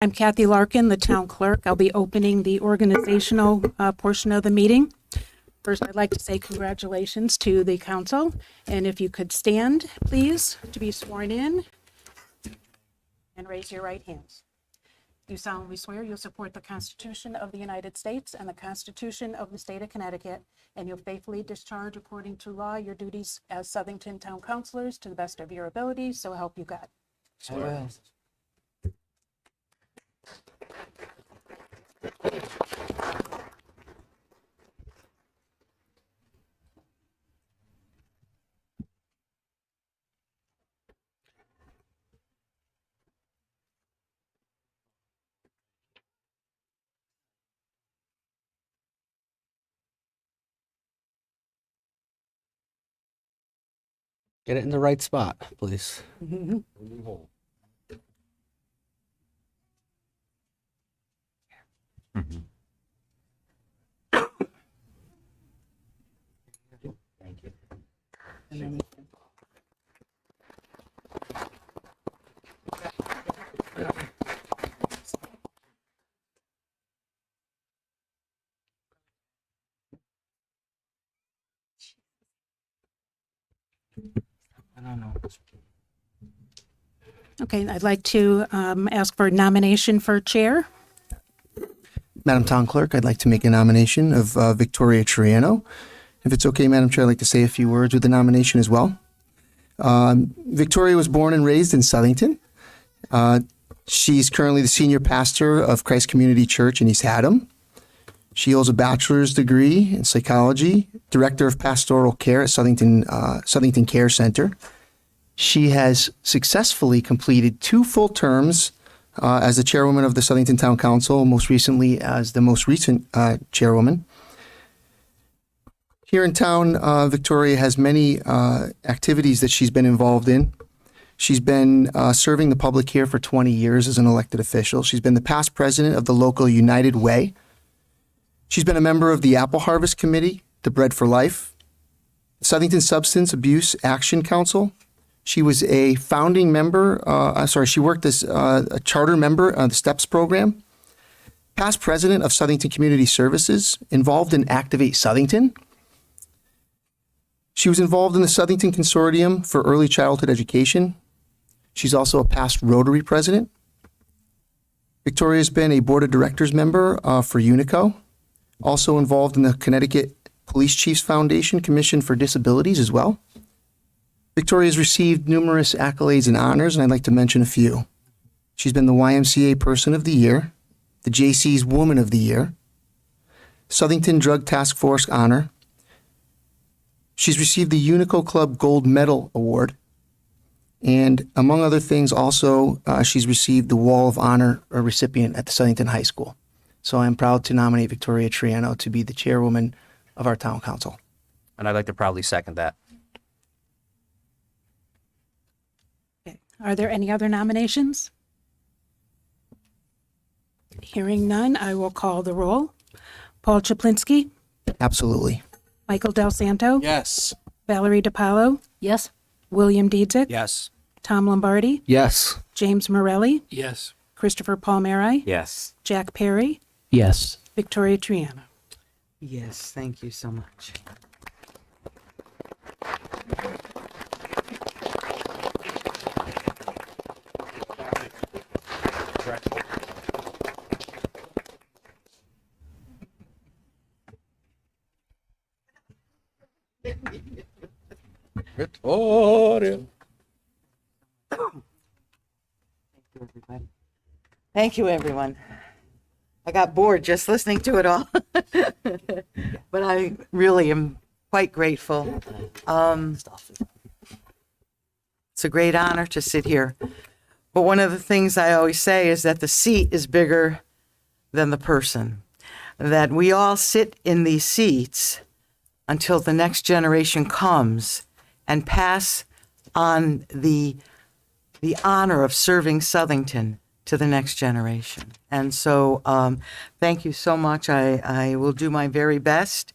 I'm Kathy Larkin, the town clerk. I'll be opening the organizational portion of the meeting. First, I'd like to say congratulations to the council, and if you could stand, please, to be sworn in, and raise your right hands. You solemnly swear you'll support the Constitution of the United States and the Constitution of the State of Connecticut, and you'll faithfully discharge according to law your duties as Southington Town Councilors to the best of your abilities, so help you God. I will. Get it in the right spot, please. Thank you. I don't know. Okay, I'd like to ask for a nomination for chair. Madam Town Clerk, I'd like to make a nomination of Victoria Triano. If it's okay, Madam Chair, I'd like to say a few words with the nomination as well. Victoria was born and raised in Southington. She's currently the senior pastor of Christ Community Church in East Haddam. She holds a bachelor's degree in psychology, director of pastoral care at Southington Care Center. She has successfully completed 2 full terms as the chairwoman of the Southington Town Council, most recently as the most recent chairwoman. Here in town, Victoria has many activities that she's been involved in. She's been serving the public here for 20 years as an elected official. She's been the past president of the local United Way. She's been a member of the Apple Harvest Committee, the Bread for Life, Southington Substance Abuse Action Council. She was a founding member, she worked as a charter member of the STEPS program, past president of Southington Community Services, involved in Activate Southington. She was involved in the Southington Consortium for Early Childhood Education. She's also a past Rotary president. Victoria's been a board of directors member for Unico, also involved in the Connecticut Police Chiefs Foundation Commission for Disabilities as well. Victoria's received numerous accolades and honors, and I'd like to mention a few. She's been the YMCA Person of the Year, the JC's Woman of the Year, Southington Drug Task Force Honor. She's received the Unico Club Gold Medal Award, and among other things, also she's received the Wall of Honor recipient at the Southington High School. So I'm proud to nominate Victoria Triano to be the chairwoman of our town council. And I'd like to proudly second that. Okay. Are there any other nominations? Hearing none, I will call the roll. Paul Chaplinski, Absolutely. Michael Del Santo, Yes. Valerie DiPaolo, Yes. William Dietzick, Yes. Tom Lombardi, Yes. James Morelli, Yes. Christopher Palmieri, Yes. Jack Perry, Yes. Victoria Triano. Yes, thank you so much. Victoria. Thank you, everyone. I got bored just listening to it all. But I really am quite grateful. It's a great honor to sit here. But one of the things I always say is that the seat is bigger than the person. That we all sit in these seats until the next generation comes and pass on the honor of serving Southington to the next generation. And so thank you so much. I will do my very best.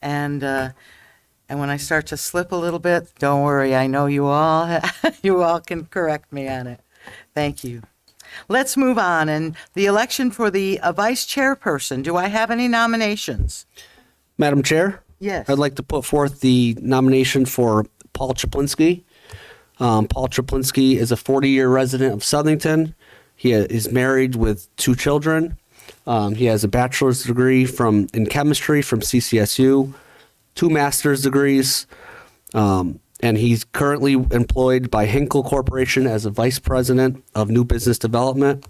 And when I start to slip a little bit, don't worry. I know you all you all can correct me on it. Thank you. Let's move on. And the election for the vice chairperson. Do I have any nominations? Madam Chair? Yes. I'd like to put forth the nomination for Paul Chaplinski. Paul Chaplinski is a 40-year resident of Southington. He is married with 2 children. He has a bachelor's degree in chemistry from CCSU, 2 master's degrees, and he's currently employed by Hinkle Corporation as a vice president of new business development.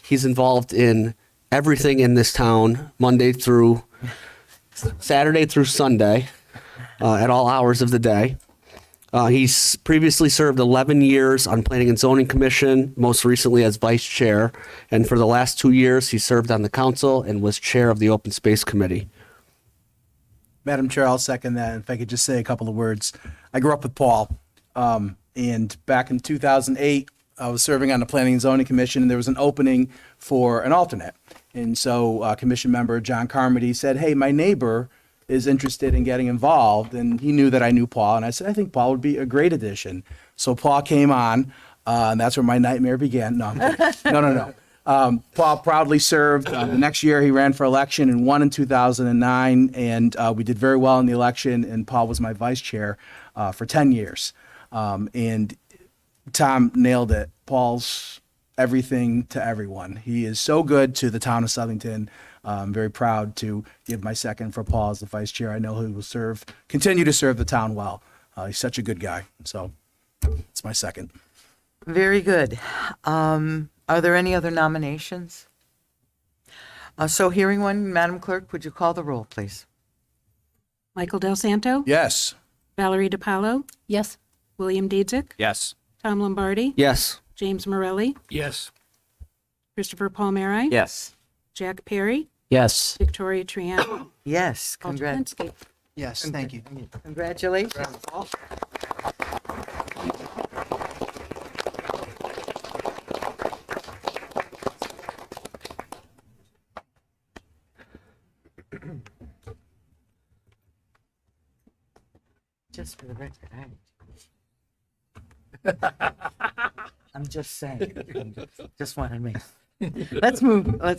He's involved in everything in this town, Saturday through Sunday, at all hours of the day. He's previously served 11 years on Planning and Zoning Commission, most recently as vice chair. And for the last 2 years, he served on the council and was chair of the Open Space Committee. Madam Chair, I'll second that. If I could just say a couple of words. I grew up with Paul, and back in 2008, I was serving on the Planning and Zoning Commission, and there was an opening for an alternate. And so Commission member John Carmody said, hey, my neighbor is interested in getting involved, and he knew that I knew Paul, and I said, I think Paul would be a great addition. So Paul came on, and that's where my nightmare began. No, I'm kidding. No. Paul proudly served. The next year, he ran for election and won in 2009, and we did very well in the election, and Paul was my vice chair for 10 years. And Tom nailed it. Paul's everything to everyone. He is so good to the town of Southington. I'm very proud to give my second for Paul as the vice chair. I know he will continue to serve the town well. He's such a good guy. So it's my second. Very good. Are there any other nominations? So hearing one, Madam Clerk, would you call the roll, please? Michael Del Santo? Yes. Valerie DiPaolo? Yes. William Dietzick? Yes. Tom Lombardi? Yes. James Morelli? Yes. Christopher Palmieri? Yes. Jack Perry? Yes. Victoria Triano? Yes. Paul Chaplinski? Yes, thank you. Congratulations. Just for the record, I'm just saying. Just wanted to make. Let's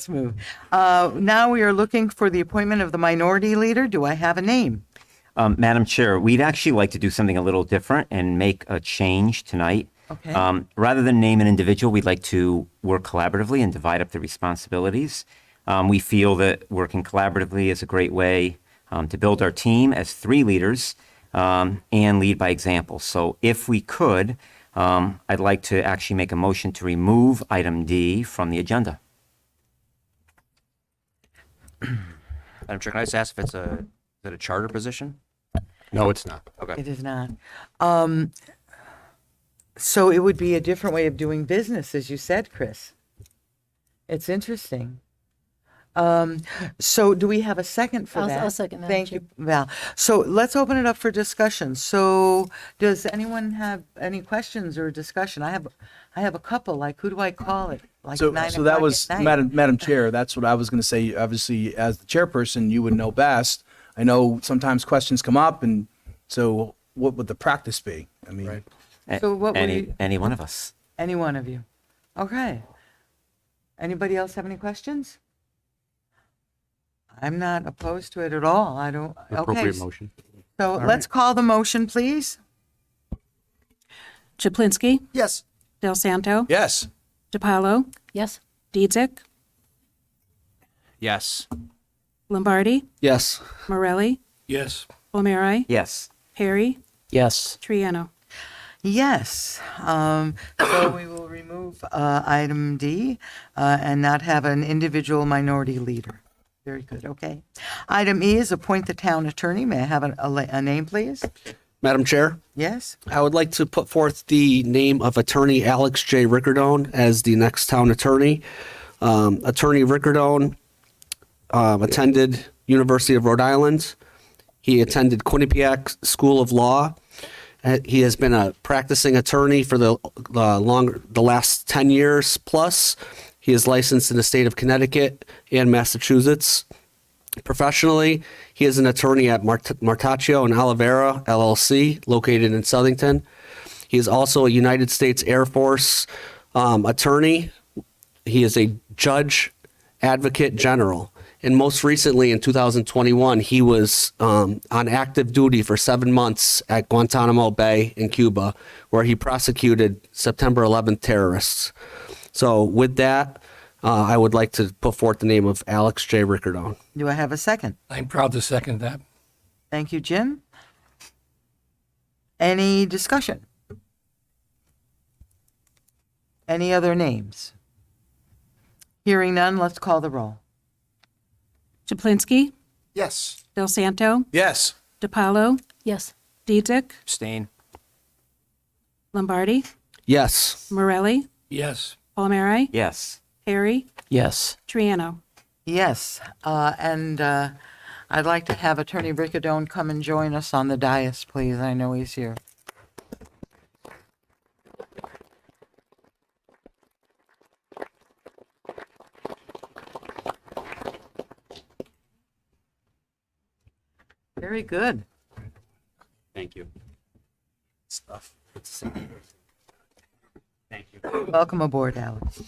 move. Now we are looking for the appointment of the minority leader. Do I have a name? Madam Chair, we'd actually like to do something a little different and make a change tonight. Okay. Rather than name an individual, we'd like to work collaboratively and divide up the responsibilities. We feel that working collaboratively is a great way to build our team as 3 leaders and lead by example. So if we could, I'd like to actually make a motion to remove item D from the agenda. Madam Chair, can I just ask if is it a charter position? No, it's not. Okay. It is not. So it would be a different way of doing business, as you said, Chris. It's interesting. So do we have a second for that? I'll second that, Thank Chair. you, Val. So let's open it up for discussion. So does anyone have any questions or discussion? I have a couple, like who do I call it? Like So 9 that o'clock was, at night. Madam Chair, that's what I was going to say. Obviously, as the chairperson, you would know best. I know sometimes questions come up, and so what would the practice be? I mean, So what would you- Any one of us. Any one of you? Okay. Anybody else have any questions? I'm not opposed to it at all. I don't, okay. Appropriate motion. So let's call the motion, please. Chaplinski? Yes. Del Santo? yes. DiPaolo? Yes. Dietzick? Yes. Lombardi? Yes. Morelli? Yes. Palmieri? Yes. Perry? Yes. Triano? Yes. So we will remove item D and not have an individual minority leader. Very good, okay. Item E is appoint the town attorney. May I have a name, please? Madam Chair, Yes? I would like to put forth the name of Attorney Alex J. Rickardone as the next town attorney. Attorney Rickardone attended University of Rhode Island. He attended Quinnipiac School of Law. He has been a practicing attorney for the last 10 years plus. He is licensed in the state of Connecticut and Massachusetts. Professionally, he is an attorney at Martaccio and Oliveira, LLC, located in Southington. He is also a United States Air Force attorney he is a judge advocate general. And most recently in 2021, he was on active duty for 7 months at Guantanamo Bay in Cuba, where he prosecuted September 11th terrorists. So with that, I would like to put forth the name of Alex J. Rickerdone. Do I have a second? I'm proud to second that. Thank you, Jim. Any discussion? Any other names? Hearing none, let's call the roll. Chaplinski, Yes. Del Santo, Yes. DiPaolo, Yes. Dietzick, Abstain. Lombardi, Yes. Morelli, Yes. Palmieri, Yes. Harry, Yes. Triano. Yes, and I'd like to have Attorney Riccadone come and join us on the dais, please. I know he's here. Very good. Thank you. Stuff. Thank you. Welcome aboard, Alex.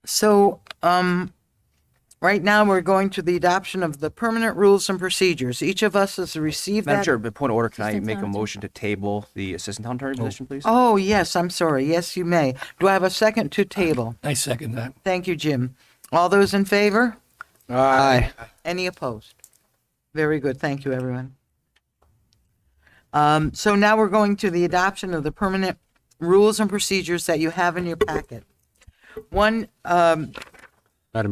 So, right now, we're going to the adoption of the permanent rules and procedures. Each of us has received Madam that. Chair, but point of order, can I Assistant make a Town motion to table the assistant town attorney position, please? Oh, yes, I'm sorry. Yes, you may. Do I have a second to table? I second that. Thank you, Jim. All those in favor? Aye. Any opposed? Very good. Thank you, everyone. So now we're going to the adoption of the permanent rules and procedures that you have in your packet. One, Madam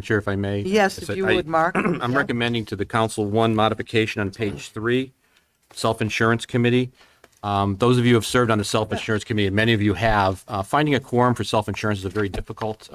Chair, if I may. yes, if you would, Mark. I'm Yeah. recommending to the council one modification on page 3, self-insurance committee. Those of you who have served on the self-insurance committee, and many of you have, finding a quorum for self-insurance is a very difficult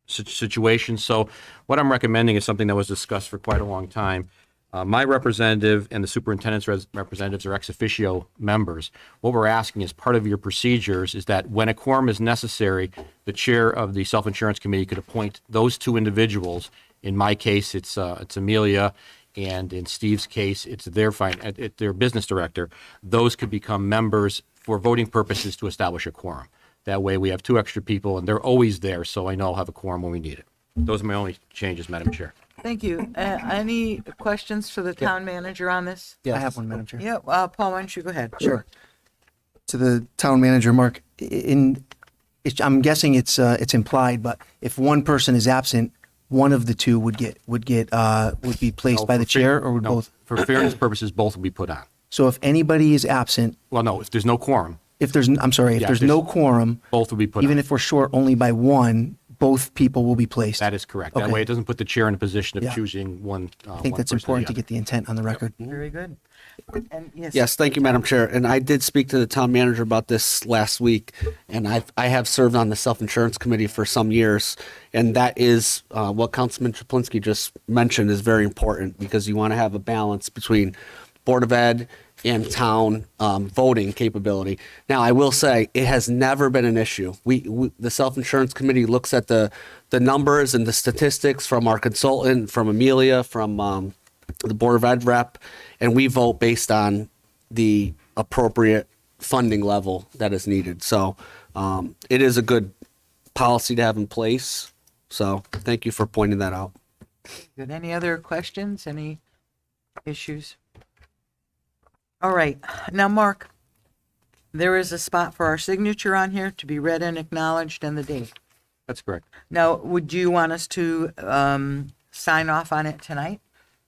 situation. So what I'm recommending is something that was discussed for quite a long time. My representative and the superintendent's representatives are ex officio members. What we're asking as part of your procedures is that when a quorum is necessary, the chair of the self-insurance committee could appoint those two individuals. In my case, it's Amelia, and in Steve's case, it's their business director. Those could become members for voting purposes to establish a quorum. That way, we have 2 extra people, and they're always there, so I know I'll have a quorum when we need it. Those are my only changes, Madam Chair. Thank you. Any questions for the town manager on this? I have one, Madam Chair. Yeah, Paul, why don't you go ahead? Sure. To the town manager, Mark, I'm guessing it's implied, but if one person is absent, one of the two would be placed No, by the for fair- chair, or would no, both? For fairness purposes, both will be put on. So if anybody is absent, Well, no, if there's no quorum, if there's no quorum, both will be put on. even if we're short only by one, both people will be placed. That is correct. That Okay. way, it doesn't put the chair in a position of Yeah. choosing one. I think that's important to get the intent on the record. Very good. And Yes, thank you, Madam Chair. And I did speak to the town manager about this last week, and I have served on the self-insurance committee for some years, and that is what Councilman Chaplinski just mentioned is very important, because you want to have a balance between Board of Ed and town voting capability. Now, I will say, it has never been an issue. The self-insurance committee looks at the numbers and the statistics from our consultant, from Amelia, from the Board of Ed rep, and we vote based on the appropriate funding level that is needed. So it is a good policy to have in place. So thank you for pointing that out. Good. Any other questions? Any issues? All right. Now, Mark, there is a spot for our signature on here to be read and acknowledged, and the date. That's correct. Now, would you want us to sign off on it tonight?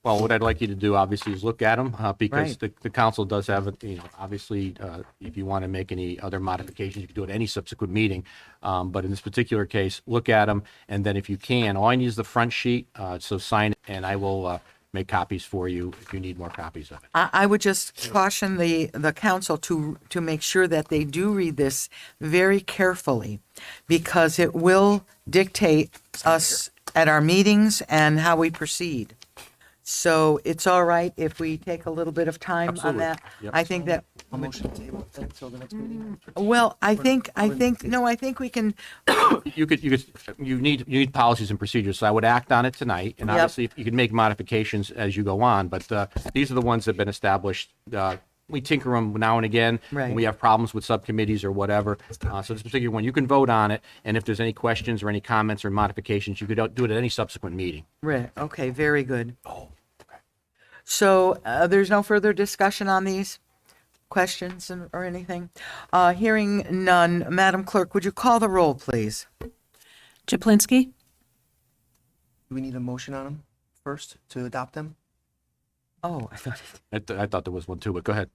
Well, what I'd like you to do, obviously, is look at them, because Right. the council does have, obviously, if you want to make any other modifications, you can do it at any subsequent meeting. But in this particular case, look at them, and then if you can, all I need is the front sheet, so sign it, and I will make copies for you if you need more copies of it. I would just caution the council to make sure that they do read this very carefully, because it will dictate us at our meetings and how we proceed. So it's all right if we take a little bit of time on Absolutely. that. Yep. I think that, A motion to table until the next meeting. well, I think we can, You need policies and procedures, so I would act on it tonight, and Yep. obviously, you can make modifications as you go on, but these are the ones that have been established we tinker them now and again. Right. When we have problems with subcommittees or whatever. So this particular one, you can vote on it, and if there's any questions or any comments or modifications, you could do it at any subsequent meeting. Right, okay, very good. So there's no further discussion on these questions or anything? Hearing none, Madam Clerk, would you call the roll, please? Chaplinski, Do we need a motion on them first to adopt them? Oh, I thought, I thought there was one too, but go ahead.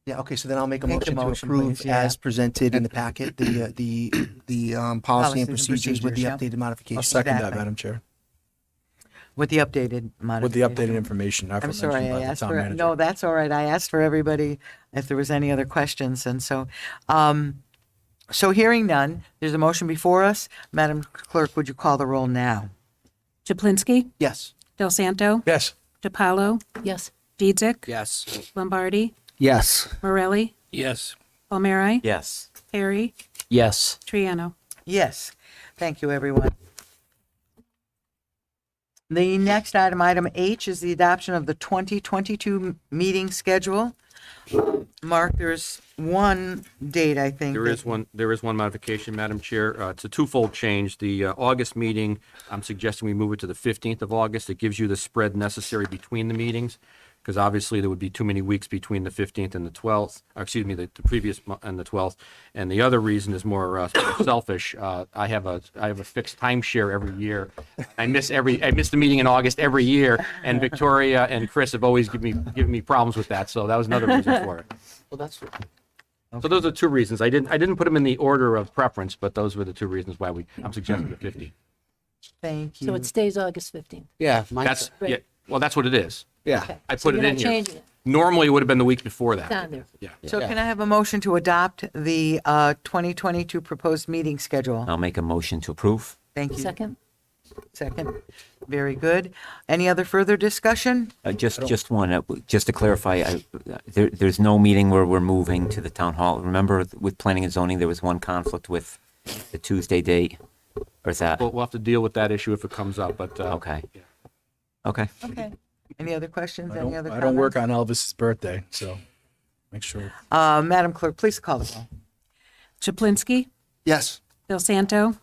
Yeah, okay, so then I'll make a Make the motion to motion, approve please, yeah. as presented in the packet, the policy and procedures with the yeah. updated I'll modifications. second that, Exactly. Madam Chair, with the updated modification. with the updated information. I'm sorry, I asked town for, manager. no, that's all right. I asked for everybody if there was any other questions. And so, so hearing none, there's a motion before us. Madam Clerk, would you call the roll now? Chaplinski, Yes. Del Santo, Yes. DiPaolo. Yes. Dietzick. Yes. Lombardi, Yes. Morelli, Yes. Palmieri, Yes. Harry, Yes. Triano. Yes. Thank you, everyone. The next item, item H, is the adoption of the 2022 meeting schedule. Mark, there's one date, I think. There is one modification, Madam Chair. It's a twofold change. The August meeting, I'm suggesting we move it to the 15th of August. It gives you the spread necessary between the meetings, because obviously there would be too many weeks between the 15th and the 12th, or excuse me, the previous and the 12th. And the other reason is more selfish. I have a fixed timeshare every year. I miss the meeting in August every year, and Victoria and Chris have always given me problems with that. So that was another reason for it. Well, that's. So those are two reasons. I didn't put them in the order of preference, but those were the two reasons why I'm suggesting the 15th. Thank you. So it stays August 15th. Yeah. That's yeah. Well, that's what it is. Yeah. Okay. I So put it you're in not here. changing it. Normally, it would have been the week before that. It's on there. Yeah. So can I have a motion to adopt the 2022 proposed meeting schedule? I'll make a motion to approve. Thank you. Second? Second. Very good. Any other further discussion? Just one, just to clarify, there's no meeting where we're moving to the town hall. Remember, with planning and zoning, there was one conflict with the Tuesday date, or is that? We'll have to deal with that issue if it comes up, but. Okay. Okay. Okay. Any other questions? I Any other don't, I don't work comments? on Elvis's birthday, so make sure. Madam Clerk, please call the roll. Chaplinski, Yes. Del Santo,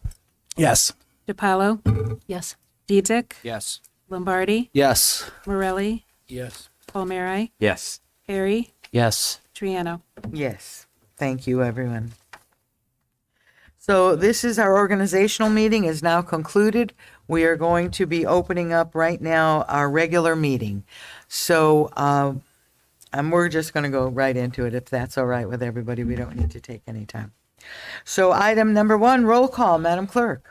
Yes. DiPaolo, Yes. Dietzick, Yes. Lombardi, Yes. Morelli, Yes. Palmieri, Yes. Harry, Yes. Triano. Yes. Thank you, everyone. So this is our organizational meeting is now concluded. We are going to be opening up right now our regular meeting. So we're just going to go right into it if that's all right with everybody. We don't need to take any time. So item number 1, roll call, Madam Clerk.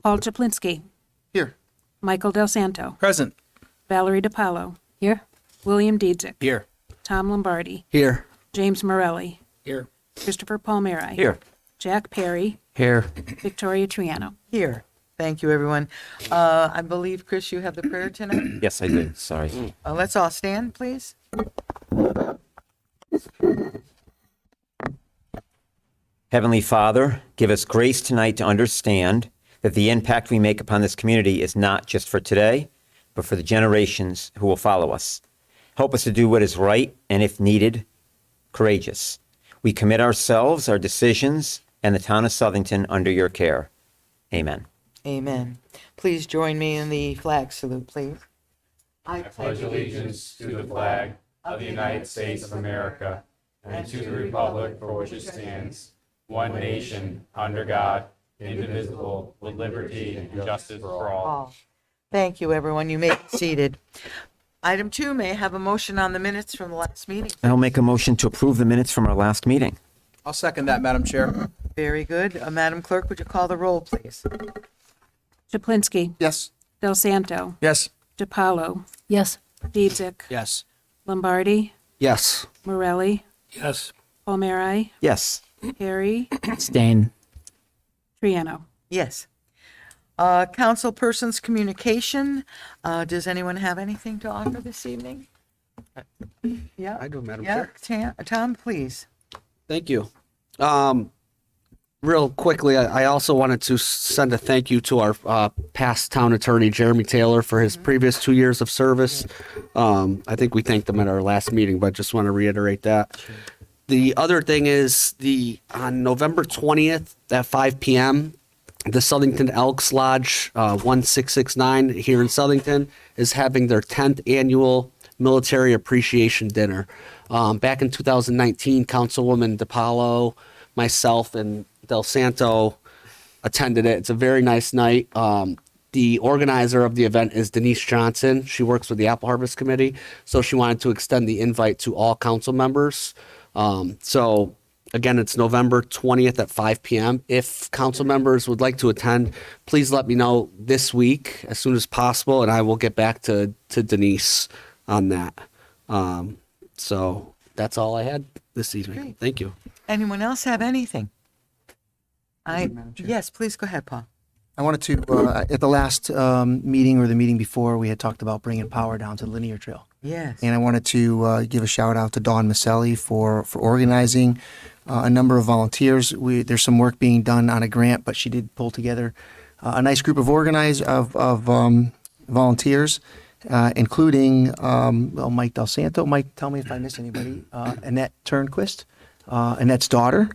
Paul Chaplinski, Here. Michael Del Santo, Present. Valerie DiPaolo, Here? William Dietzick, Here. Tom Lombardi, Here. James Morelli, Here. Christopher Palmieri, Here. Jack Perry, Here. Victoria Triano. Here. Thank you, everyone. I believe, Chris, you have the prayer tonight. Yes, I did. Sorry. Let's all stand, please. Heavenly Father, give us grace tonight to understand that the impact we make upon this community is not just for today, but for the generations who will follow us. Help us to do what is right and, if needed, courageous. We commit ourselves, our decisions, and the town of Southington under your care. Amen. Amen. Please join me in the flag salute, please. I pledge allegiance to the flag of the United States of America and to the republic for which it stands, one nation, under God, indivisible, with liberty and justice for all. Thank you, everyone. You may be seated. Item 2, may I have a motion on the minutes from the last meeting? I'll make a motion to approve the minutes from our last meeting. I'll second that, Madam Chair. Very good. Madam Clerk, would you call the roll, please? Chaplinski, Yes. Del Santo, Yes. DiPaolo, Yes. Dietzick, Yes. Lombardi, Yes. Morelli, Yes. Palmieri, Yes. Harry, Stain. Triano. Yes. Councilperson's communication. Does anyone have anything to offer this evening? Yeah. I do, Madam Yeah, Chair. Tom, please. Thank you. Real quickly, I also wanted to send a thank you to our past town attorney, Jeremy Taylor, for his previous 2 years of service. I think we thanked him at our last meeting, but just want to reiterate that. The other thing is on November 20th at 5 p.m., the Southington Elks Lodge 1669 here in Southington is having their 10th annual Military Appreciation Dinner. Back in 2019, Councilwoman DiPaolo, myself, and Del Santo attended it. It's a very nice night. The organizer of the event is Denise Johnson. She works with the Apple Harvest Committee, so she wanted to extend the invite to all council members. So again, it's November 20th at 5 p.m. If council members would like to attend, please let me know this week as soon as possible, and I will get back to Denise on that. So that's all I had this evening. Great. Thank you. Anyone else have anything? Yes, please go ahead, Paul. I wanted to, at the last meeting or the meeting before, we had talked about bringing power down to the linear trail. Yes. And I wanted to give a shout out to Dawn Maselli for organizing a number of volunteers. There's some work being done on a grant, but she did pull together a nice group of volunteers, including Mike Del Santo. Mike, tell me if I missed anybody. Annette Turnquist, Annette's daughter,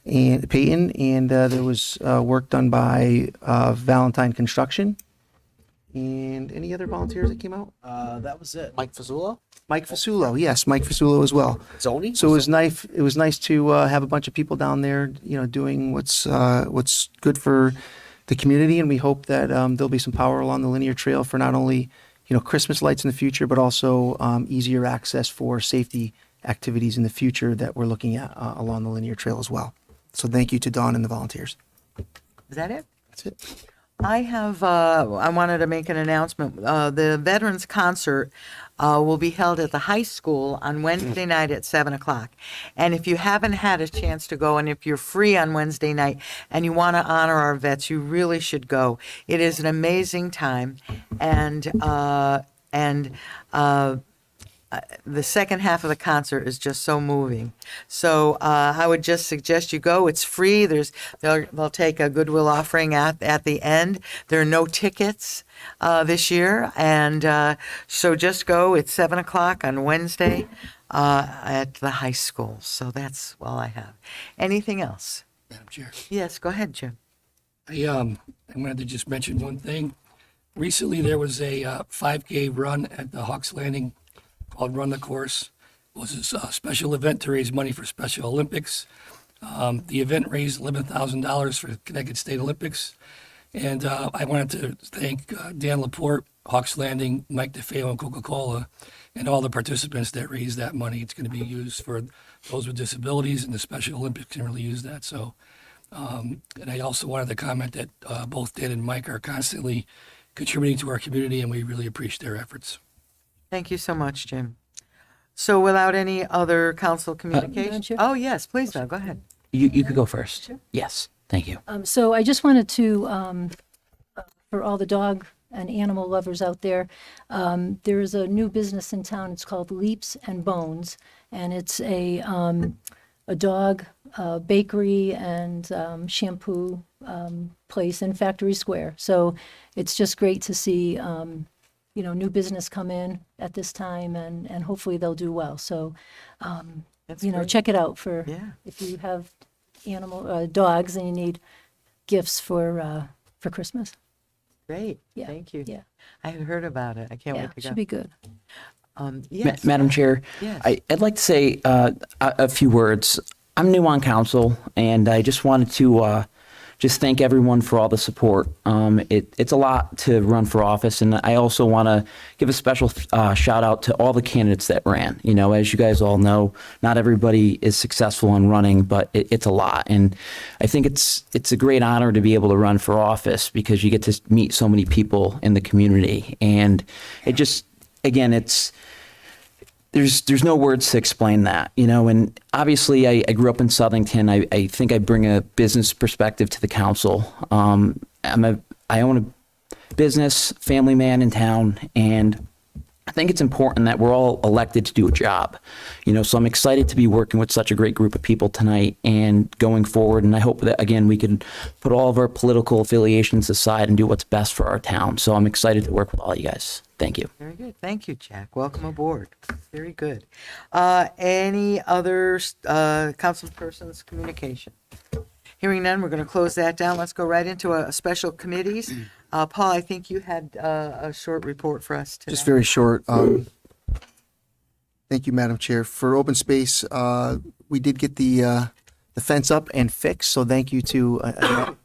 Peyton, and there was work done by Valentine Construction. And any other volunteers that came out? That was it. Mike Fazzulo? Mike Fasulo, yes, Mike Fasulo as well. Zoni? So it was nice. It was nice to have a bunch of people down there, doing what's good for the community, and we hope that there'll be some power along the linear trail for not only Christmas lights in the future, but also easier access for safety activities in the future that we're looking at along the linear trail as well. So thank you to Dawn and the volunteers. Is that it? That's it. I wanted to make an announcement. The Veterans Concert will be held at the high school on Wednesday night at 7 o'clock. And if you haven't had a chance to go, and if you're free on Wednesday night and you want to honor our vets, you really should go. It is an amazing time. And the second half of the concert is just so moving. So I would just suggest you go. It's free. They'll take a goodwill offering at the end. There are no tickets this year, and so just go. It's 7 o'clock on Wednesday at the high school. So that's all I have. Anything else? Madam Chair. Yes, go ahead, Jim. I wanted to just mention one thing. Recently, there was a 5K run at the Hawks Landing called Run the Course. It was a special event to raise money for Special Olympics. The event raised $11,000 for Connecticut State Olympics. And I wanted to thank Dan Laporte, Hawks Landing, Mike DeFeo, and Coca-Cola, and all the participants that raised that money. It's going to be used for those with disabilities, and the Special Olympics can really use that. So, and I also wanted to comment that both Dan and Mike are constantly contributing to our community, and we really appreciate their efforts. Thank you so much, Jim. So without any other council communication? Chair? Oh, yes, please, go ahead. You could go first. Yes, thank you. So I just wanted to, for all the dog and animal lovers out there, there is a new business in town. It's called Leaps and Bones, and it's a dog bakery and shampoo place in Factory Square. So it's just great to see, new business come in at this time, and hopefully they'll do well. So, That's great. check it out Yeah. if you have dogs and you need gifts for Christmas. Great, Yeah, thank you. yeah. I had heard about it. I can't Yeah, wait to go. should be good. Yes. Madam Chair, Yes. I'd like to say a few words. I'm new on council, and I just wanted to just thank everyone for all the support. It's a lot to run for office, and I also want to give a special shout out to all the candidates that ran. As you guys all know, not everybody is successful in running, but it's a lot. And I think it's a great honor to be able to run for office because you get to meet so many people in the community. And it just, again, there's no words to explain that, and obviously I grew up in Southington. I think I bring a business perspective to the council. I own a business, family man in town, and I think it's important that we're all elected to do a job, so I'm excited to be working with such a great group of people tonight and going forward. And I hope that, again, we can put all of our political affiliations aside and do what's best for our town. So I'm excited to work with all you guys. Thank you. Very good. Thank you, Jack. Welcome aboard. Very good. Any other councilperson's communication? Hearing none, we're going to close that down. Let's go right into special committees. Paul, I think you had a short report for us today. Just very short. Thank you, Madam Chair. For open space, we did get the fence up and fixed. So thank you to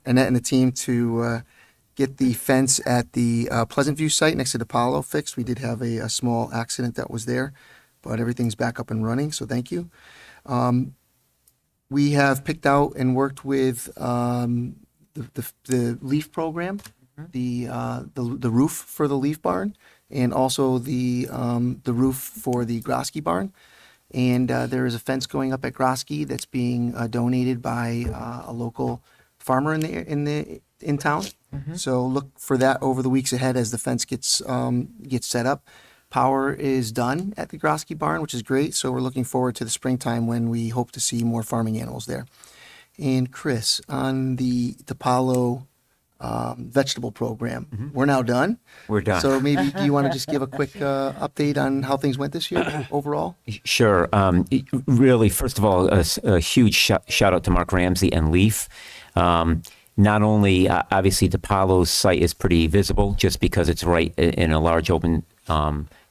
Annette and the team to get the fence at the Pleasant View site next to the Apollo fixed. We did have a small accident that was there, but everything's back up and running. So thank you. We have picked out and worked with the LEAF program, the roof for the LEAF barn, and also the roof for the Grosky barn. And there is a fence going up at Grosky that's being donated by a local farmer in town. So look for that over the weeks ahead as the fence gets set up. Power is done at the Grosky barn, which is great. So we're looking forward to the springtime when we hope to see more farming animals there. And Chris, on the DePaulo vegetable program, we're now done. We're done. So maybe do you want to just give a quick update on how things went this year overall? Sure. Really, first of all, a huge shout out to Mark Ramsey and Leaf. Not only, obviously, DePaulo's site is pretty visible just because it's right in a large open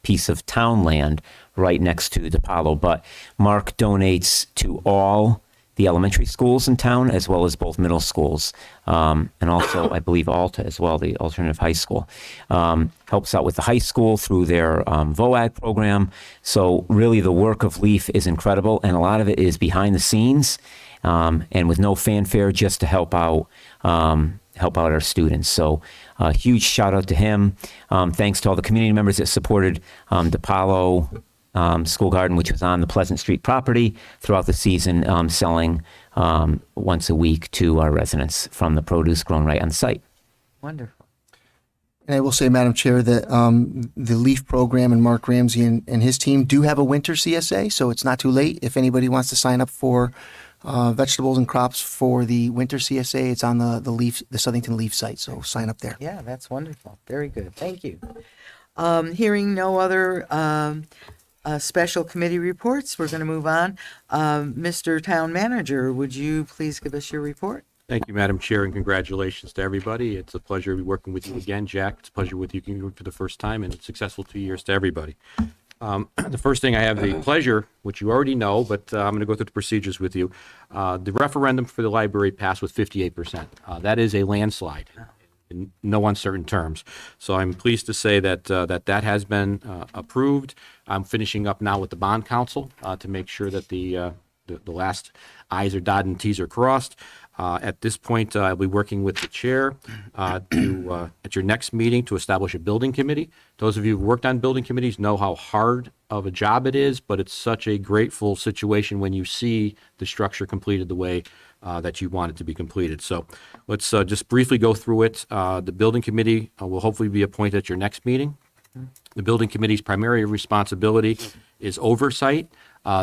piece of town land right next to DePaulo, but Mark donates to all the elementary schools in town as well as both middle schools, and also, I believe, Alta as well, the alternative high school. Helps out with the high school through their VOAG program. So really the work of LEAF is incredible, and a lot of it is behind the scenes and with no fanfare, just to help out our students. So a huge shout out to him. Thanks to all the community members that supported DePaulo School Garden, which was on the Pleasant Street property throughout the season, selling once a week to our residents from the produce grown right on site. Wonderful. And I will say, Madam Chair, that the LEAF program and Mark Ramsey and his team do have a winter CSA, so it's not too late. If anybody wants to sign up for vegetables and crops for the winter CSA, it's on the Southington LEAF site, so sign up there. Yeah, that's wonderful. Very good. Thank you. Hearing no other special committee reports, we're going to move on. Mr. Town Manager, would you please give us your report? Thank you, Madam Chair, and congratulations to everybody. It's a pleasure to be working with you again, Jack. It's a pleasure with you for the first time, and successful 2 years to everybody. The first thing I have the pleasure, which you already know, but I'm going to go through the procedures with you. The referendum for the library passed with 58%. That is a landslide in no uncertain terms. So I'm pleased to say that that has been approved. I'm finishing up now with the bond council to make sure that the last I's are dotted and T's are crossed. At this point, I'll be working with the chair at your next meeting to establish a building committee. Those of you who've worked on building committees know how hard of a job it is, but it's such a grateful situation when you see the structure completed the way that you want it to be completed. So let's just briefly go through it. The building committee will hopefully be appointed at your next meeting. The building committee's primary responsibility is oversight.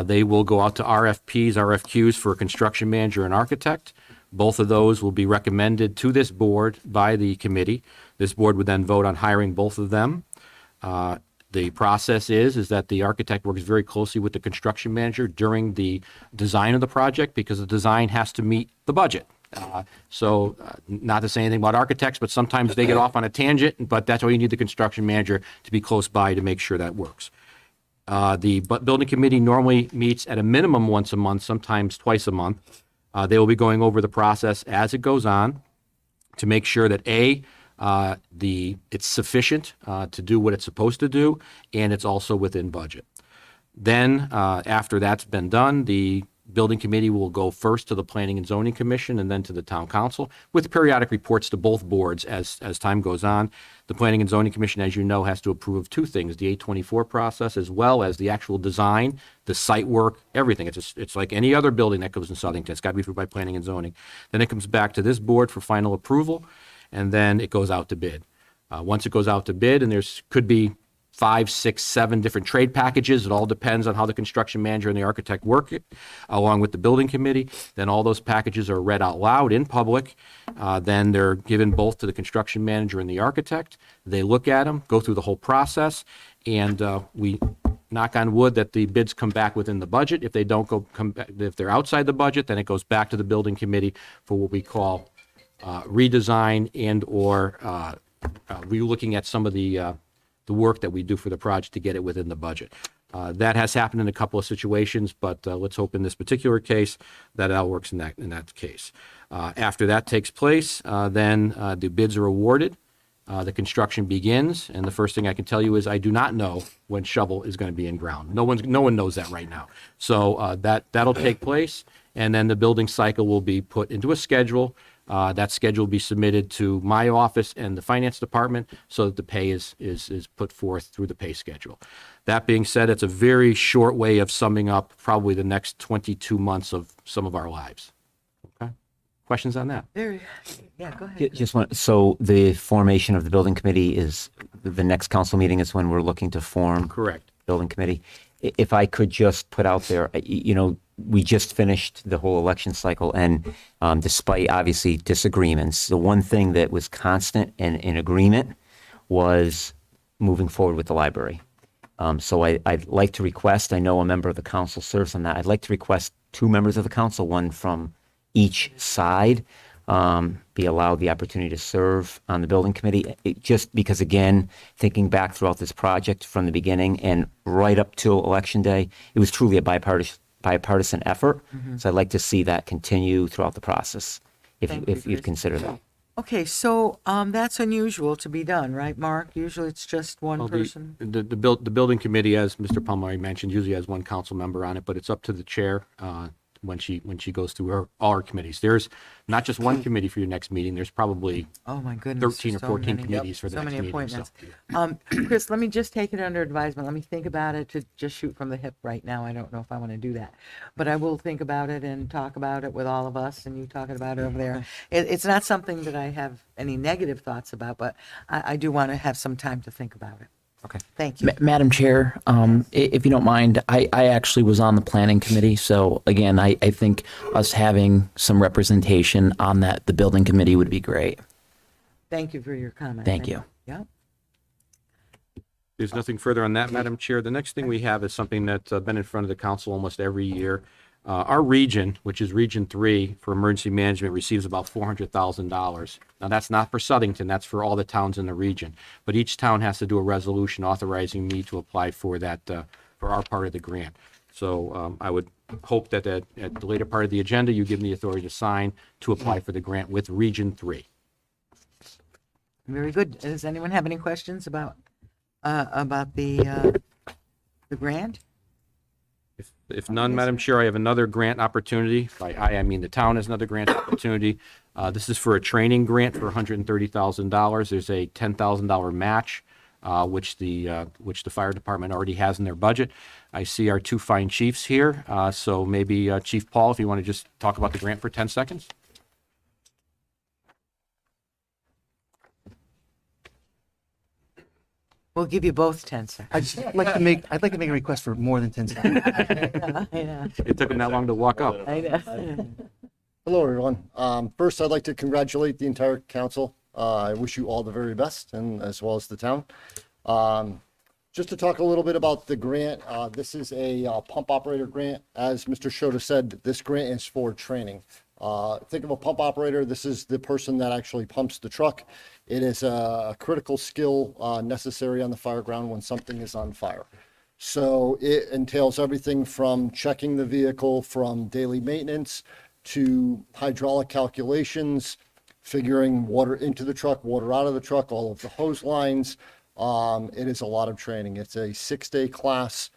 They will go out to RFPs, RFQs for a construction manager and architect. Both of those will be recommended to this board by the committee. This board would then vote on hiring both of them. The process is that the architect works very closely with the construction manager during the design of the project because the design has to meet the budget. So not to say anything about architects, but sometimes they get off on a tangent, but that's why you need the construction manager to be close by to make sure that works. The building committee normally meets at a minimum once a month, sometimes twice a month. They will be going over the process as it goes on to make sure that it's sufficient to do what it's supposed to do, and it's also within budget. Then, after that's been done, the building committee will go first to the Planning and Zoning Commission and then to the Town Council with periodic reports to both boards as time goes on. The Planning and Zoning Commission, as you know, has to approve two things, the 824 process as well as the actual design, the site work, everything. It's like any other building that goes in Southington. It's got to be approved by Planning and Zoning. Then it comes back to this board for final approval, and then it goes out to bid. Once it goes out to bid, and could be 5, 6, 7 different trade packages. It all depends on how the construction manager and the architect work it, along with the building committee. Then all those packages are read out loud in public. Then they're given both to the construction manager and the architect. They look at them, go through the whole process, and we knock on wood that the bids come back within the budget. If they don't come back, if they're outside the budget, then it goes back to the building committee for what we call redesign and or re-looking at some of the work that we do for the project to get it within the budget. That has happened in a couple of situations, but let's hope in this particular case that it all works in that case. After that takes place, then the bids are awarded. The construction begins, and the first thing I can tell you is I do not know when shovel is going to be in ground. No one knows that right now. So that'll take place, and then the building cycle will be put into a schedule. That schedule will be submitted to my office and the finance department so that the pay is put forth through the pay schedule. That being said, it's a very short way of summing up probably the next 22 months of some of our lives. Okay? Questions on that? Yeah, go ahead. Just one, so the formation of the building committee is, the next council meeting is when we're looking to form? Correct. Building committee. If I could just put out there, we just finished the whole election cycle, and despite obviously disagreements, the one thing that was constant and in agreement was moving forward with the library. So I'd like to request, I know a member of the council serves on that, I'd like to request 2 members of the council, one from each side, be allowed the opportunity to serve on the building committee. Just because, again, thinking back throughout this project from the beginning and right up till election day, it was truly a bipartisan effort. So I'd like to see that continue throughout the process, if you'd consider that. Okay, so that's unusual to be done, right, Mark? Usually it's just one person. The building committee, as Mr. Palmieri mentioned, usually has one council member on it, but it's up to the chair when she goes through all our committees. There's not just one committee for your next meeting. There's probably Oh my goodness, 13 or so 14 many. committees for the So next many meeting. So. appointments. Chris, let me just take it under advisement. Let me think about it, to just shoot from the hip right now. I don't know if I want to do that, but I will think about it and talk about it with all of us, and you talking about it over there. It's not something that I have any negative thoughts about, but I do want to have some time to think about it. Okay. Thank you. Madam Chair, if you don't mind, I actually was on the planning committee. So again, I think us having some representation on the building committee would be great. Thank you for your comment. Thank you. Yeah. There's nothing further on that, Madam Chair. The next thing we have is something that's been in front of the council almost every year. Our region, which is Region 3 for emergency management, receives about $400,000. Now, that's not for Southington, that's for all the towns in the region. But each town has to do a resolution authorizing me to apply for that, for our part of the grant. So I would hope that at the later part of the agenda, you give me the authority to sign to apply for the grant with Region 3. Very good. Does anyone have any questions about the grant? If none, Madam Chair, I have another grant opportunity. By I mean the town has another grant opportunity. This is for a training grant for $130,000. There's a $10,000 match, which the fire department already has in their budget. I see our 2 fine chiefs here. So maybe Chief Paul, if you want to just talk about the grant for 10 seconds. We'll give you both 10 seconds. I'd like to make a request for more than 10 seconds. I know. It took them that long to walk up. I know. Hello, everyone. First, I'd like to congratulate the entire council. I wish you all the very best, and as well as the town. Just to talk a little bit about the grant, this is a pump operator grant. As Mr. Shota said, this grant is for training. Think of a pump operator. This is the person that actually pumps the truck. It is a critical skill necessary on the fire ground when something is on fire. So it entails everything from checking the vehicle, from daily maintenance to hydraulic calculations, figuring water into the truck, water out of the truck, all of the hose lines. It is a lot of training. It's a 6-day class.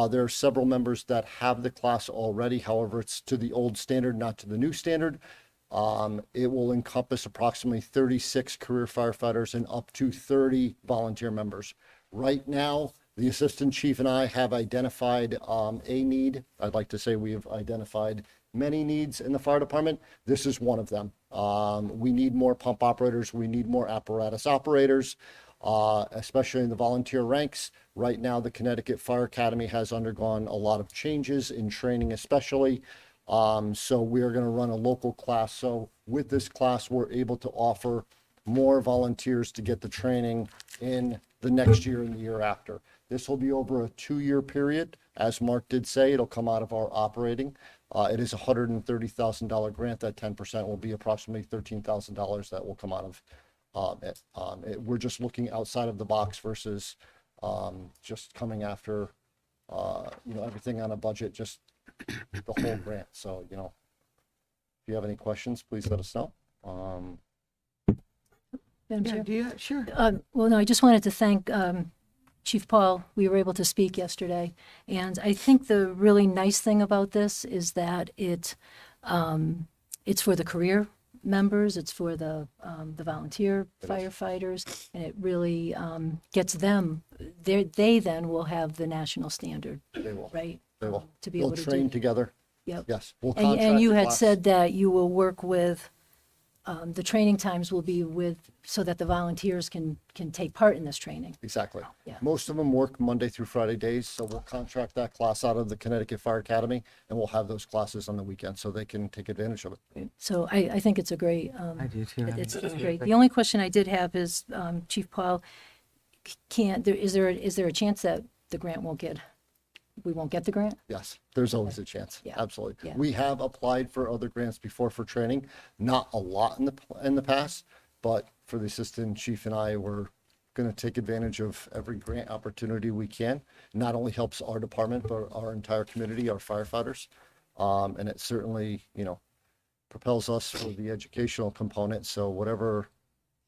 There are several members that have the class already. However, it's to the old standard, not to the new standard. It will encompass approximately 36 career firefighters and up to 30 volunteer members. Right now, the assistant chief and I have identified a need. I'd like to say we have identified many needs in the fire department. This is one of them. We need more pump operators. We need more apparatus operators, especially in the volunteer ranks. Right now, the Connecticut Fire Academy has undergone a lot of changes in training, especially. So we are going to run a local class. So with this class, we're able to offer more volunteers to get the training in the next year and the year after. This will be over a 2-year period. As Mark did say, it'll come out of our operating. It is a $130,000 grant. That 10% will be approximately $13,000 that will come out of it. We're just looking outside of the box versus just coming after, everything on a budget, just the whole grant. So, if you have any questions, please let us know. Madam Chair? Do you? Sure. Well, no, I just wanted to thank Chief Paul. We were able to speak yesterday. And I think the really nice thing about this is that it's for the career members, it's for the volunteer firefighters, and it really gets them, they then will have the national standard, They will. right? They will. To be We'll able to train do. together. Yep. Yes. We'll And contract you the had class. said that you will work with, the training times will be so that the volunteers can take part in this training. Exactly. Yeah. Most of them work Monday through Friday days, so we'll contract that class out of the Connecticut Fire Academy, and we'll have those classes on the weekend so they can take advantage of it. So I think it's a great. I do too. It's great. The only question I did have is, Chief Paul, is there a chance that the grant we won't get the grant? Yes, there's always a chance. Yeah. Absolutely. Yeah. We have applied for other grants before for training, not a lot in the past, but for the assistant chief and I, we're going to take advantage of every grant opportunity we can. Not only helps our department, but our entire community, our firefighters. And it certainly, propels us for the educational component. So whatever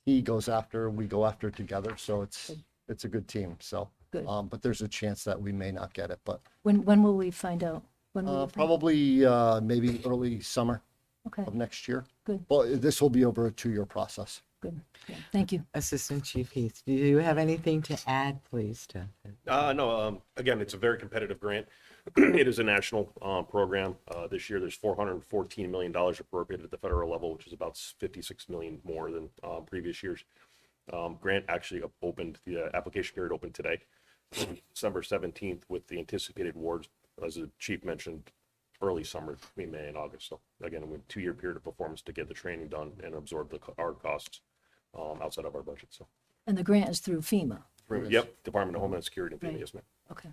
he goes after, we go after together. So it's a good team. So, Good. but there's a chance that we may not get it, but When will we find out? When will we find out? probably maybe early summer Okay, of next year. Good. But this will be over a 2-year process. good. Yeah, thank you. Assistant Chief Heath, do you have anything to add, please, to? No, again, it's a very competitive grant. It is a national program. This year, there's $414 million appropriated at the federal level, which is about $56 million more than previous years. Grant actually opened, the application period opened today, December 17th, with the anticipated awards, as the chief mentioned, early summer, between May and August. So again, we have a 2-year period of performance to get the training done and absorb our costs outside of our budget. So, And the grant is through FEMA. yep, Department of Homeland Security and FEMA, Right. yes, ma'am. Okay.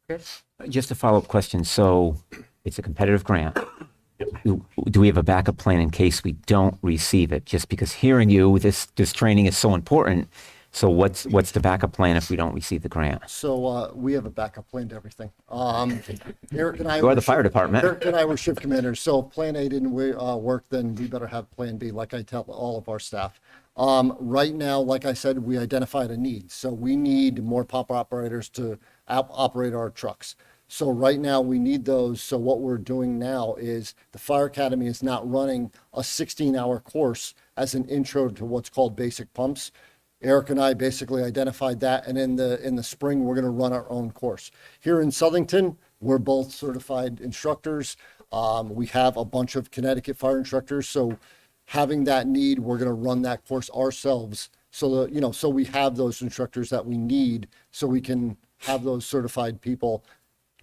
Chris? Just a follow-up question. So it's a competitive grant. Do we have a backup plan in case we don't receive it? Just because hearing you, this training is so important. So what's the backup plan if we don't receive the grant? So we have a backup plan to everything. Eric and I. You are were the fire department. Eric and I were shift commanders. So if plan A didn't work, then we better have plan B, like I tell all of our staff. Right now, like I said, we identified a need. So we need more pump operators to operate our trucks. So right now we need those. So what we're doing now is the Fire Academy is not running a 16-hour course as an intro to what's called basic pumps. Eric and I basically identified that, and in the spring, we're going to run our own course. Here in Southington, we're both certified instructors. We have a bunch of Connecticut fire instructors, so having that need, we're going to run that course ourselves, so that, so we have those instructors that we need, so we can have those certified people,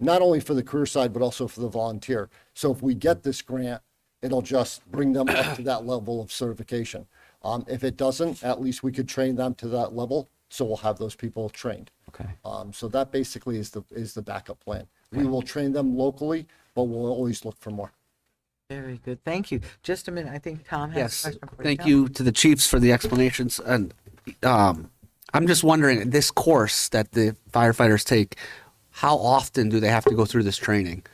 not only for the career side, but also for the volunteer. So if we get this grant, it'll just bring them up to that level of certification. If it doesn't, at least we could train them to that level, so we'll have those people trained. Okay. So that basically is the backup plan. We will train them locally, but we'll always look for more. Very good. Thank you. Just a minute. I think Tom has Yes, a question for thank Tom. you to the chiefs for the explanations. And I'm just wondering, this course that the firefighters take, how often do they have to go through this training?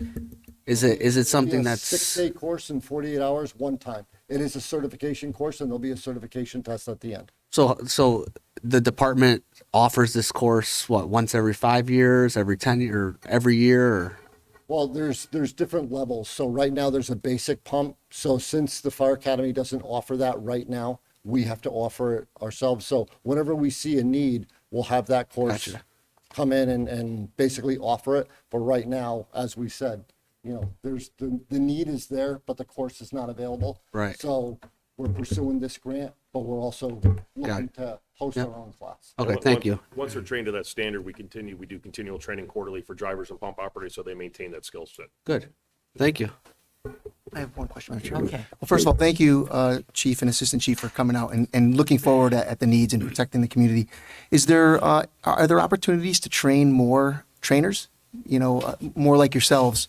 Is it something It'll be a that's 6-day course in 48 hours, one time. It is a certification course, and there'll be a certification test at the end. so the department offers this course, what, once every 5 years, every 10 year, every year? Or? Well, there's different levels. So right now there's a basic pump. So since the Fire Academy doesn't offer that right now, we have to offer it ourselves. So whenever we see a need, we'll have that course Gotcha. come in and basically offer it. But right now, as we said, there's the need is there, but the course is not available. Right. So we're pursuing this grant, but we're also looking to host our own class. Okay, thank you. Once they're trained to that standard, we do continual training quarterly for drivers and pump operators, so they maintain that skill set. Good. Thank you. I have one question, Madam Chair. Okay. Well, first of all, thank you, Chief and Assistant Chief, for coming out and looking forward at the needs and protecting the community. Are there opportunities to train more trainers, more like yourselves,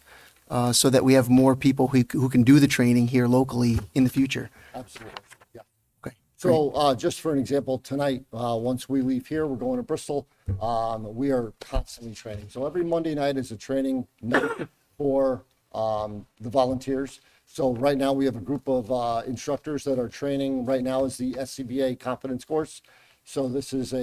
so that we have more people who can do the training here locally in the future? Absolutely. Yeah. Okay. So just for an example, tonight, once we leave here, we're going to Bristol. We are constantly training. So every Monday night is a training night for the volunteers. So right now we have a group of instructors that are training. Right now is the Scba confidence course. So this is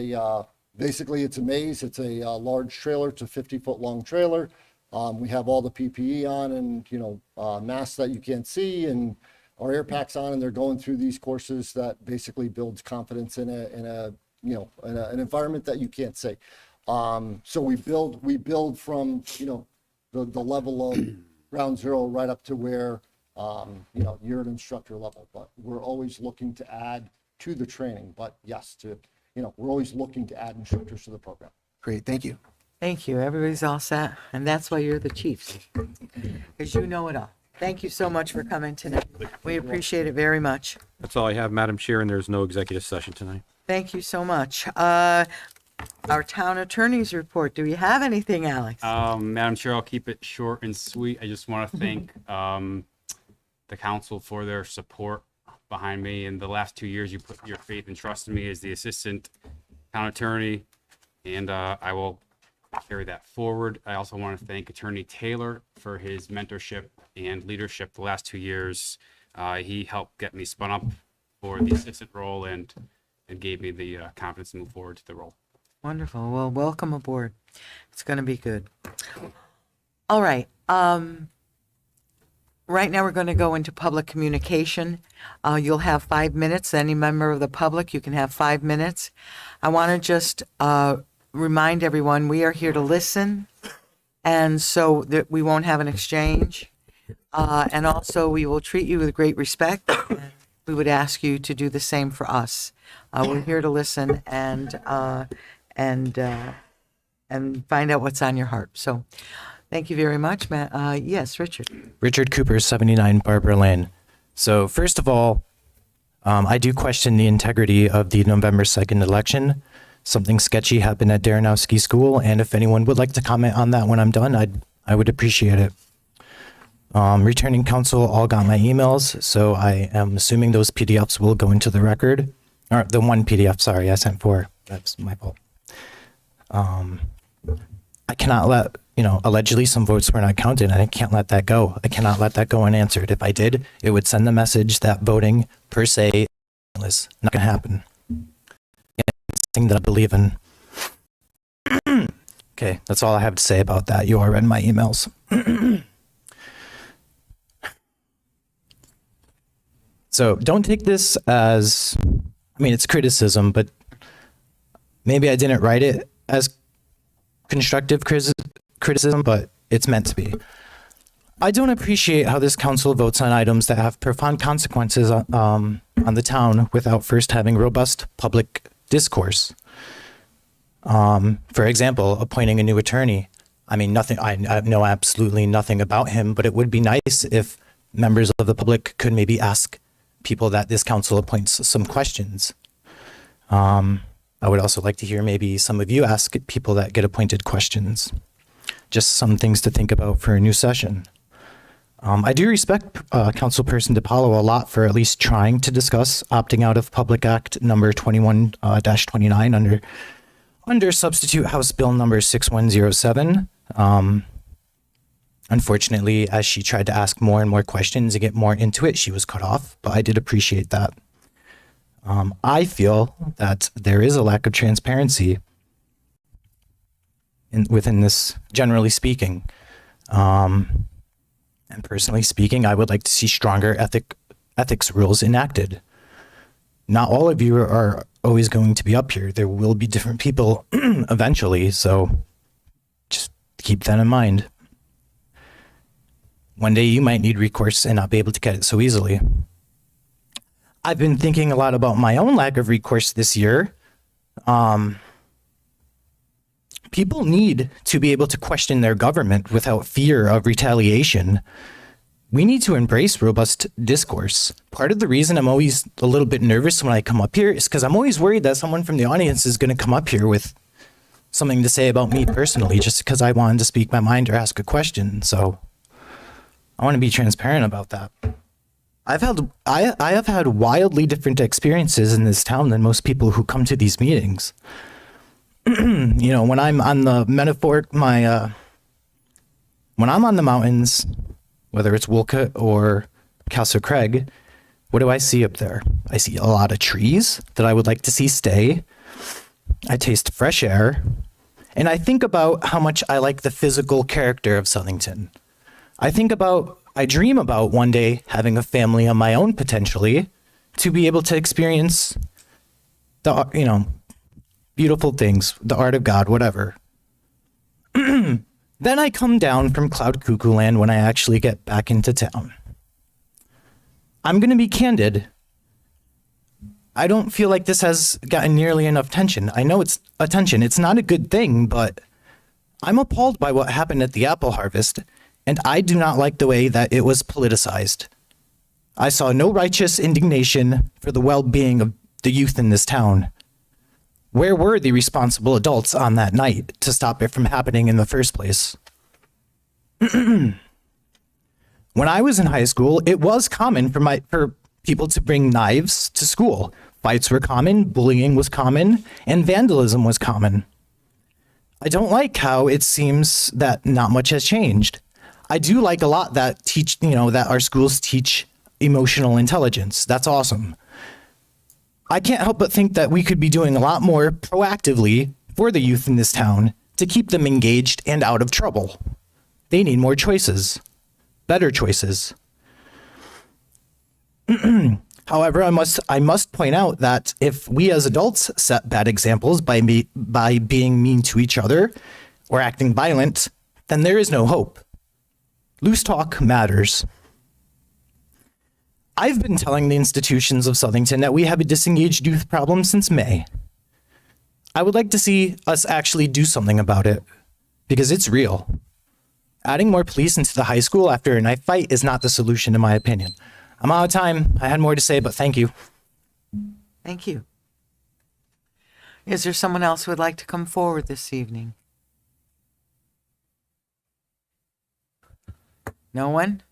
basically it's a maze. It's a large trailer. It's a 50-foot long trailer. We have all the PPE on and, masks that you can't see and our air packs on, and they're going through these courses that basically builds confidence in an environment that you can't see. So we build from, the level of ground zero right up to where, you're at instructor level, but we're always looking to add to the training. But yes, we're always looking to add instructors to the program. Great, thank you. Thank you. Everybody's all set. And that's why you're the chiefs, because you know it all. Thank you so much for coming tonight. We appreciate it very much. That's all I have, Madam Chair, and there's no executive session tonight. Thank you so much. Our town attorney's report. Do we have anything, Alex? Madam Chair, I'll keep it short and sweet. I just want to thank the council for their support behind me. In the last 2 years, you put your faith and trust in me as the assistant town attorney, and I will carry that forward. I also want to thank Attorney Taylor for his mentorship and leadership the last 2 years. He helped get me spun up for the assistant role and gave me the confidence to move forward to the role. Wonderful. Well, welcome aboard. It's going to be good. All right. Right now, we're going to go into public communication. You'll have 5 minutes. Any member of the public, you can have 5 minutes. I want to just remind everyone we are here to listen, and so that we won't have an exchange. And also, we will treat you with great respect. We would ask you to do the same for us. We're here to listen and find out what's on your heart. So, thank you very much, Matt. Yes, Richard. Richard Cooper, 79 Barbara Lane. So first of all, I do question the integrity of the November 2nd election. Something sketchy happened at Daranowski School, and if anyone would like to comment on that when I'm done, I would appreciate it. Returning counsel all got my emails, so I am assuming those PDFs will go into the record. Or the one PDF, sorry, I sent 4. That's my fault. I cannot let, allegedly some votes were not counted, and I can't let that go. I cannot let that go unanswered. If I did, it would send the message that voting per se is not going to happen. It's something that I believe in. Okay, that's all I have to say about that. You all read my emails. So don't take this as, it's criticism, but maybe I didn't write it as constructive criticism, but it's meant to be. I don't appreciate how this council votes on items that have profound consequences on the town without first having robust public discourse. For example, appointing a new attorney. I know absolutely nothing about him, but it would be nice if members of the public could maybe ask people that this council appoints some questions. I would also like to hear maybe some of you ask people that get appointed questions. Just some things to think about for a new session. I do respect Councilperson DiPaolo a lot for at least trying to discuss opting out of Public Act number 21-29 under Substitute House Bill number 6107. Unfortunately, as she tried to ask more and more questions and get more into it, she was cut off, but I did appreciate that. I feel that there is a lack of transparency within this, generally speaking. And personally speaking, I would like to see stronger ethics rules enacted. Not all of you are always going to be up here. There will be different people eventually, so just keep that in mind. One day you might need recourse and not be able to get it so easily. I've been thinking a lot about my own lack of recourse this year. People need to be able to question their government without fear of retaliation. We need to embrace robust discourse. Part of the reason I'm always a little bit nervous when I come up here is because I'm always worried that someone from the audience is going to come up here with something to say about me personally, just because I wanted to speak my mind or ask a question. So I want to be transparent about that. I have had wildly different experiences in this town than most people who come to these meetings. You know, when I'm on the when I'm on the mountains, whether it's Wolcott or Castle Craig, what do I see up there? I see a lot of trees that I would like to see stay. I taste fresh air. And I think about how much I like the physical character of Southington. I dream about one day having a family of my own, potentially, to be able to experience the, beautiful things, the art of God, whatever. Then I come down from Cloud Cuckoo Land when I actually get back into town. I'm going to be candid. I don't feel like this has gotten nearly enough attention. I know it's attention. It's not a good thing, but I'm appalled by what happened at the apple harvest, and I do not like the way that it was politicized. I saw no righteous indignation for the well-being of the youth in this town. Where were the responsible adults on that night to stop it from happening in the first place? When I was in high school, it was common for people to bring knives to school. Fights were common, bullying was common, and vandalism was common. I don't like how it seems that not much has changed. I do like a lot that that our schools teach emotional intelligence. That's awesome. I can't help but think that we could be doing a lot more proactively for the youth in this town to keep them engaged and out of trouble. They need more choices, better choices. However, I must point out that if we as adults set bad examples by being mean to each other or acting violent, then there is no hope. Loose talk matters. I've been telling the institutions of Southington that we have a disengaged youth problem since May. I would like to see us actually do something about it, because it's real. Adding more police into the high school after a knife fight is not the solution, in my opinion. I'm out of time. I had more to say, but thank you. Thank you. Is there someone else who would like to come forward this evening? No one?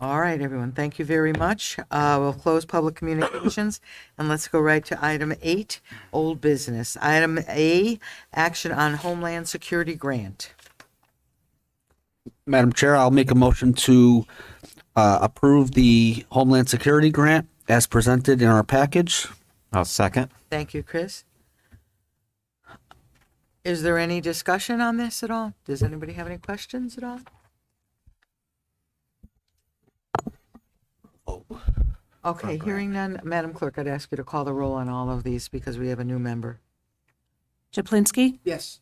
All right, everyone. Thank you very much. We'll close public communications and let's go right to item 8, old business. Item A, action on Homeland Security Grant. Madam Chair, I'll make a motion to approve the Homeland Security Grant as presented in our package. I'll second. Thank you, Chris. Is there any discussion on this at all? Does anybody have any questions at all? Okay, hearing none, Madam Clerk, I'd ask you to call the roll on all of these because we have a new member. Chaplinski, Yes.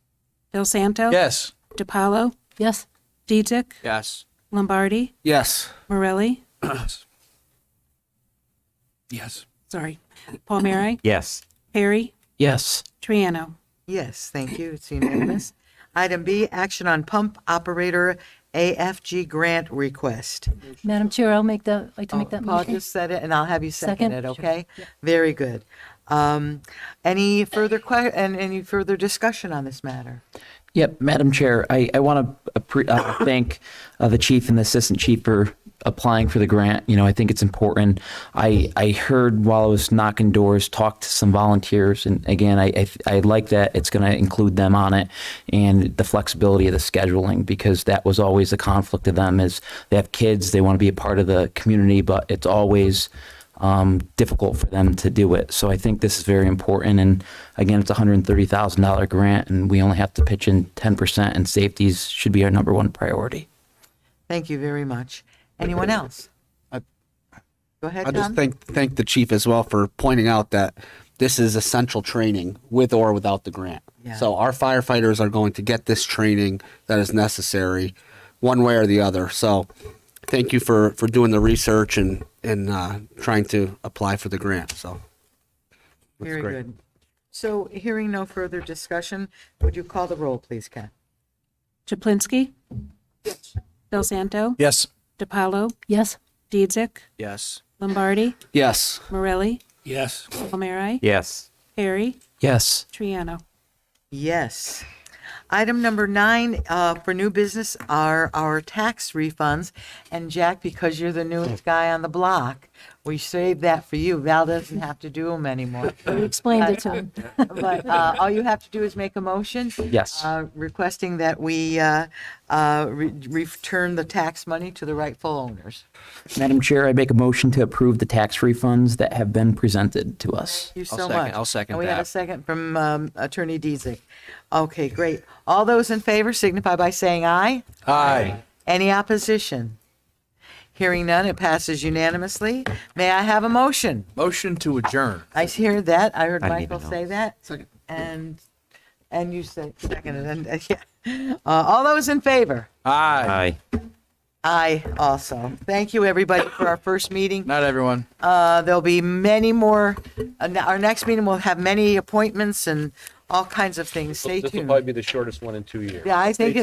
Del Santo. Yes. DiPaolo, Yes. Dietzick, Yes. Lombardi, Yes. Morelli, Yes. sorry, Palmieri, Yes. Perry, Yes. Triano. Yes, thank you. It's unanimous. Item B, action on pump operator AFG grant request. Madam Chair, I'll make that, like to make that Paul motion. just said it, and I'll have you second Second. it, okay? Very good. Any further discussion on this matter? Yep, Madam Chair, I want to thank the chief and the assistant chief for applying for the grant. You know, I think it's important. I heard while I was knocking doors, talked to some volunteers, and again, I like that it's going to include them on it and the flexibility of the scheduling, because that was always a conflict of them. Is they have kids, they want to be a part of the community, but it's always difficult for them to do it. So I think this is very important. And again, it's a $130,000 grant, and we only have to pitch in 10%, and safeties should be our number one priority. Thank you very much. Anyone else? Go ahead, I'll just Tom. thank the chief as well for pointing out that this is essential training with or without the grant. Yeah. So our firefighters are going to get this training that is necessary one way or the other. So thank you for doing the research and trying to apply for the grant. So that's Very great. good. So hearing no further discussion, would you call the roll, please, Kat? Chaplinski. Del Santo. Yes. DiPaolo. Yes. Diedzik. Yes. Lombardi. Yes. Morelli. Yes. Palmieri. Yes. Perry. Yes. Triano. Yes. Item number 9 for new business are our tax refunds. And Jack, because you're the newest guy on the block, we saved that for you. Val doesn't have to do them anymore. You explained it to him. But all you have to do is make a motion. Yes. Requesting that we return the tax money to the rightful owners. Madam Chair, I make a motion to approve the tax refunds that have been presented to us. Thank you so much. I'll second And we had a that. second from Attorney Diedzik. Okay, great. All those in favor signify by saying aye. Aye. Any opposition? Hearing none, it passes unanimously. May I have a motion? Motion to adjourn. I hear that. I heard I didn't Michael even say know. that. Second. And you say second. And, yeah. All those in favor? Aye. Aye. Aye also. Thank you, everybody, for our first meeting. Not everyone. There'll be many more. Our next meeting will have many appointments and all kinds of things. Stay This will tuned. probably be the shortest one in 2 years. Yeah, I think